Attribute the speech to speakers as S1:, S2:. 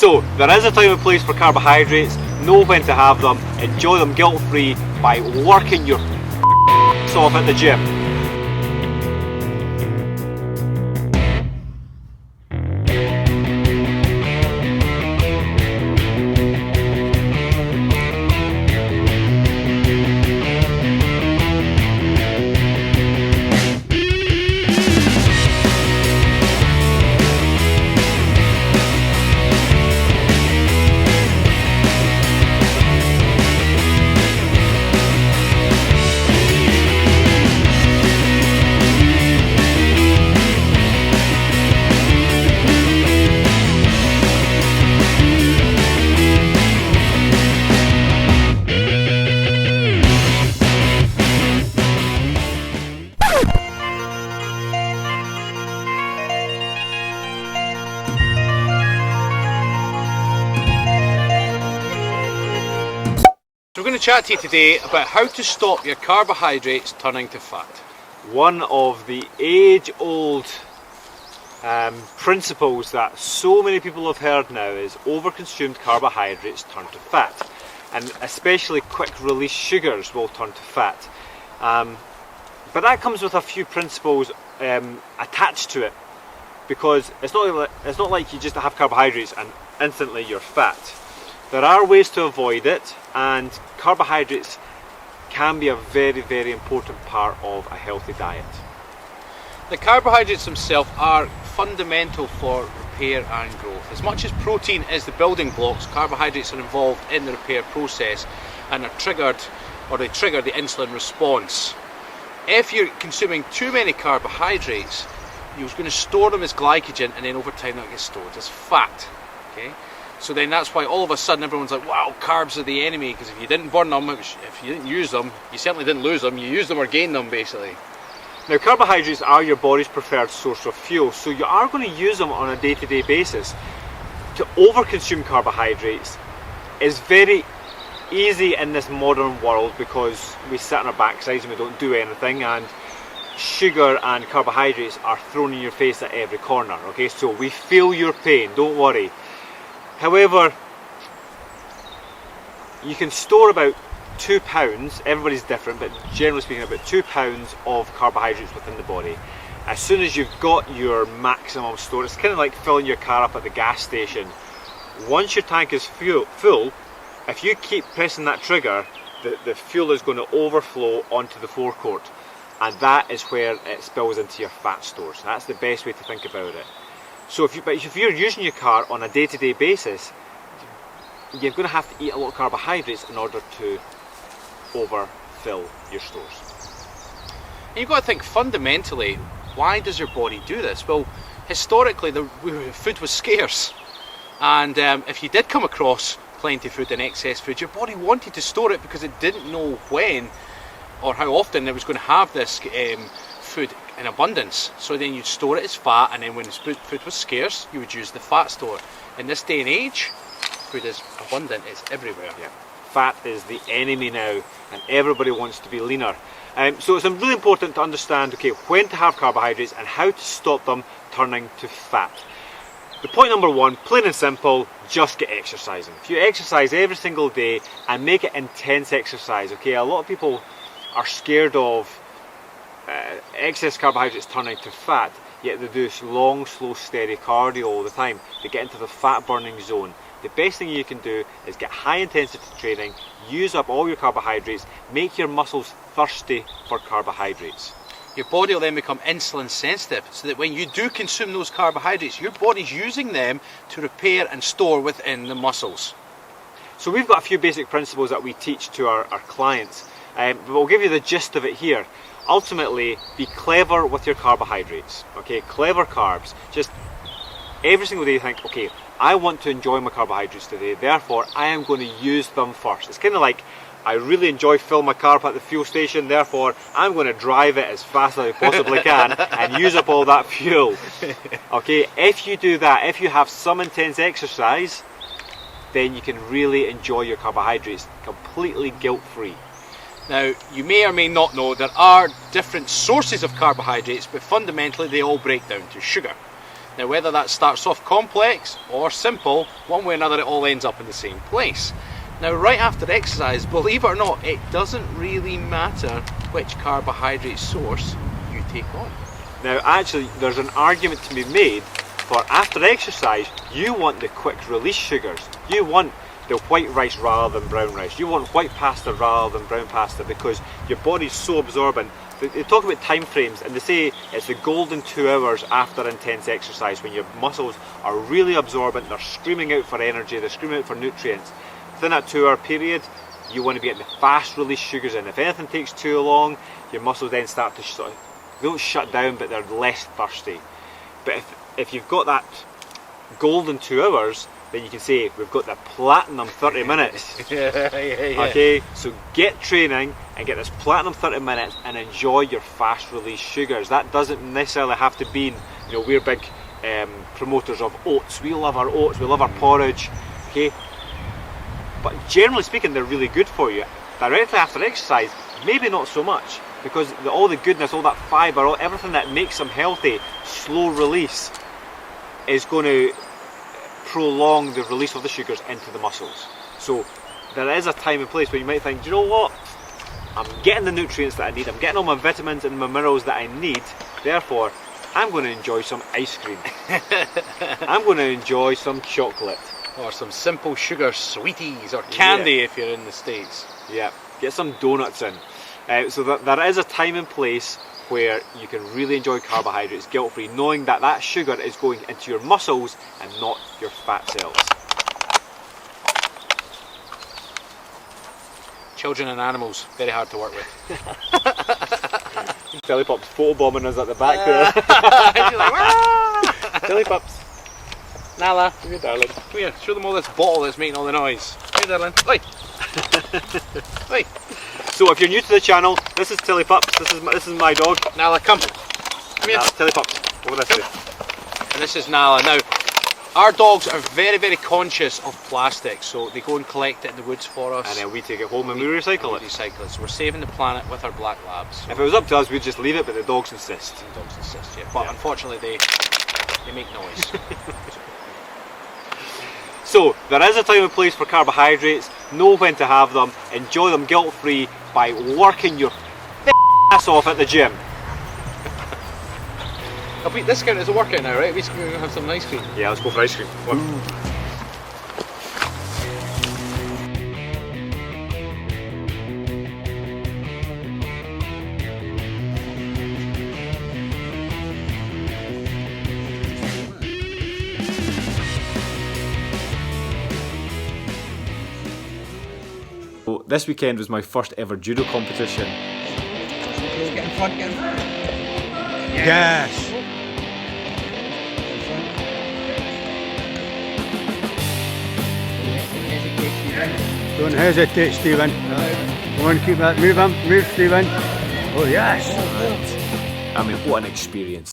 S1: So there is a time and place for carbohydrates. Know when to have them. Enjoy them guilt-free by working your off at the gym.
S2: We're going to chat to you today about how to stop your carbohydrates turning to fat.
S1: One of the age-old principles that so many people have heard now is overconsumed carbohydrates turn to fat, and especially quick-release sugars will turn to fat. But that comes with a few principles attached to it, because it's not like you just have carbohydrates and instantly you're fat. There are ways to avoid it, and carbohydrates can be a very, very important part of a healthy diet.
S2: The carbohydrates themselves are fundamental for repair and growth. As much as protein is the building blocks, carbohydrates are involved in the repair process and they trigger the insulin response. If you're consuming too many carbohydrates, you're going to store them as glycogen, and then over time that gets stored as fat. Okay? So then that's why all of a sudden everyone's like, wow, carbs are the enemy, because if you didn't burn them, if you didn't use them, you certainly didn't lose them, you used them or gained them basically.
S1: Now, carbohydrates are your body's preferred source of fuel, so you are going to use them on a day-to-day basis. To overconsume carbohydrates is very easy in this modern world because we sit on our backsides and we don't do anything, and sugar and carbohydrates are thrown in your face at every corner. Okay, so we feel your pain, don't worry. However, you can store about 2 pounds, everybody's different, but generally speaking about 2 pounds of carbohydrates within the body. As soon as you've got your maximum store, it's kind of like filling your car up at the gas station. Once your tank is full, if you keep pressing that trigger, the fuel is going to overflow onto the forecourt, and that is where it spills into your fat stores. That's the best way to think about it. So if you're using your car on a day-to-day basis, you're going to have to eat a lot of carbohydrates in order to overfill your stores.
S2: And you've got to think fundamentally, why does your body do this? Well, historically the food was scarce, and if you did come across plenty of food and excess food, your body wanted to store it because it didn't know when or how often it was going to have this food in abundance. So then you'd store it as fat, and then when the food was scarce, you would use the fat store. In this day and age, food is abundant, it's everywhere.
S1: Yeah. Fat is the enemy now, and everybody wants to be leaner. So it's really important to understand, okay, when to have carbohydrates and how to stop them turning to fat. The point number one, plain and simple, just get exercising. If you exercise every single day and make it intense exercise, okay, a lot of people are scared of excess carbohydrates turning to fat, yet they do long, slow, steady cardio all the time. They get into the fat burning zone. The best thing you can do is get high intensity training, use up all your carbohydrates, make your muscles thirsty for carbohydrates.
S2: Your body will then become insulin sensitive, so that when you do consume those carbohydrates, your body's using them to repair and store within the muscles.
S1: So we've got a few basic principles that we teach to our clients, but we'll give you the gist of it here. Ultimately, be clever with your carbohydrates, okay? Clever carbs. Just every single day you think, okay, I want to enjoy my carbohydrates today, therefore I am going to use them first. It's kind of like, I really enjoy filling my car up at the fuel station, therefore I'm going to drive it as fast as I possibly can and use up all that fuel. Okay, if you do that, if you have some intense exercise, then you can really enjoy your carbohydrates completely guilt-free.
S2: Now, you may or may not know there are different sources of carbohydrates, but fundamentally they all break down to sugar. Now whether that starts off complex or simple, one way or another it all ends up in the same place. Now right after exercise, believe it or not, it doesn't really matter which carbohydrate source you take on.
S1: Now actually there's an argument to be made for after exercise you want the quick release sugars. You want the white rice rather than brown rice. You want white pasta rather than brown pasta because your body's so absorbent. They talk about time frames and they say it's the golden 2 hours after intense exercise when your muscles are really absorbent, they're screaming out for energy, they're screaming out for nutrients. Within that 2 hour period, you want to be getting the fast release sugars in. If anything takes too long, your muscles then start to they don't shut down, but they're less thirsty. But if you've got that golden 2 hours, then you can say we've got the platinum 30 minutes.
S2: Yeah.
S1: Okay, so get training and get this platinum 30 minutes and enjoy your fast release sugars. That doesn't necessarily have to be, we're big promoters of oats. We love our oats, we love our porridge. Okay, but generally speaking, they're really good for you. Directly after exercise, maybe not so much, because all the goodness, all that fibre, everything that makes them healthy, slow release, is going to prolong the release of the sugars into the muscles. So there is a time and place where you might think, do you know what? I'm getting the nutrients that I need, I'm getting all my vitamins and my minerals that I need, therefore I'm going to enjoy some ice cream. I'm going to enjoy some chocolate.
S2: Or some simple sugar sweeties or candy if you're in the States.
S1: Yeah, get some donuts in. So there is a time and place where you can really enjoy carbohydrates guilt-free, knowing that that sugar is going into your muscles and not your fat cells.
S2: Children and animals, very hard to work with.
S1: Tilly Pups photobombing us at the back there.
S2: She's like, "Wah!"
S1: Tilly Pups.
S2: Nala,
S1: Come here, darling.
S2: come here, show them all this bottle that's making all the noise. Hey darling, oi! Oi!
S1: So if you're new to the channel, this is Tilly Pups, this is my dog.
S2: Nala, come here.
S1: That's Tilly Pups, over this way.
S2: And this is Nala. Now, our dogs are very, very conscious of plastic, so they go and collect it in the woods for us.
S1: And then we take it home and we recycle it.
S2: Recycle it. So we're saving the planet with our black labs.
S1: If it was up to us, we'd just leave it, but the dogs insist.
S2: The dogs insist, yeah. But unfortunately, they make noise.
S1: So, there is a time and place for carbohydrates, know when to have them, enjoy them guilt-free by working your ass off at the gym.
S2: This count as a workout now, right? We're going to have some ice cream.
S1: Yeah, let's go for ice cream. Come on. So this weekend was my first ever judo competition.
S3: Get in front, get in front.
S4: Yes. Don't hesitate, Stephen. Go on, keep that. Move him. Move, Stephen. Oh, yes.
S1: I mean, what an experience.